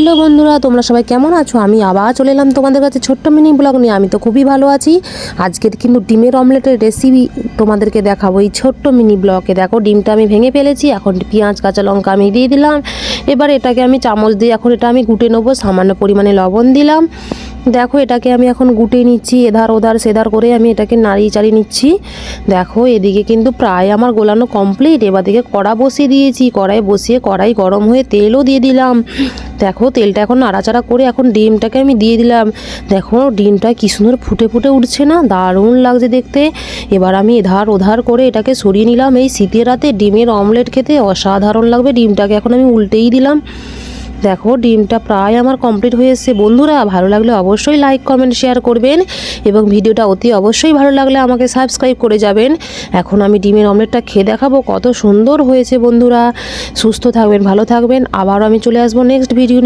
Hello বন্ধুরা, তোমরা সবাই কেমন আছো? আমি আবার চলে এলাম তোমাদের কাছে ছোট্ট মিনি ব্লগ নিয়ে। আমি তো খুবই ভালো আছি। আজকের কিন্তু ডিমের অমলেটের রেসিপি তোমাদেরকে দেখাবো এই ছোট্ট মিনি ব্লগে। দেখো, ডিমটা আমি ভেঙে ফেলেছি। এখন পেঁয়াজ কাঁচা লঙ্কা আমি দিয়ে দিলাম। এবার এটাকে আমি চামচ দিয়ে এখন এটা আমি গুটে নেবো। সামান্য পরিমাণে লবণ দিলাম। দেখো, এটাকে আমি এখন গুটে নিচ্ছি। এধার ওধার সেধার করে আমি এটাকে নাড়িয়ে চাড়িয়ে নিচ্ছি। দেখো, এদিকে কিন্তু প্রায় আমার গোলানো কমপ্লিট। এবার দিকে কড়া বসিয়ে দিয়েছি। কড়াই বসিয়ে কড়াই গরম হয়ে তেলও দিয়ে দিলাম। দেখো, তেলটা এখন নাড়াচাড়া করে এখন ডিমটাকে আমি দিয়ে দিলাম। দেখো, ডিমটা কি সুন্দর ফুটে ফুটে উঠছে না? দারুণ লাগছে দেখতে। এবার আমি এধার ওধার করে এটাকে সরিয়ে নিলাম। এই শীতের রাতে ডিমের অমলেট খেতে অসাধারণ লাগবে। ডিমটাকে এখন আমি উল্টেই দিলাম। দেখো, ডিমটা প্রায় আমার কমপ্লিট হয়ে এসেছে। বন্ধুরা, ভালো লাগলে অবশ্যই লাইক কমেন্ট শেয়ার করবেন এবং ভিডিওটা অতি অবশ্যই ভালো লাগলে আমাকে সাবস্ক্রাইব করে যাবেন। এখন আমি ডিমের অমলেটটা খেয়ে দেখাবো কত সুন্দর হয়েছে। বন্ধুরা, সুস্থ থাকবেন, ভালো থাকবেন। আবারও আমি চলে আসবো নেক্সট ভিডিও নিয়ে।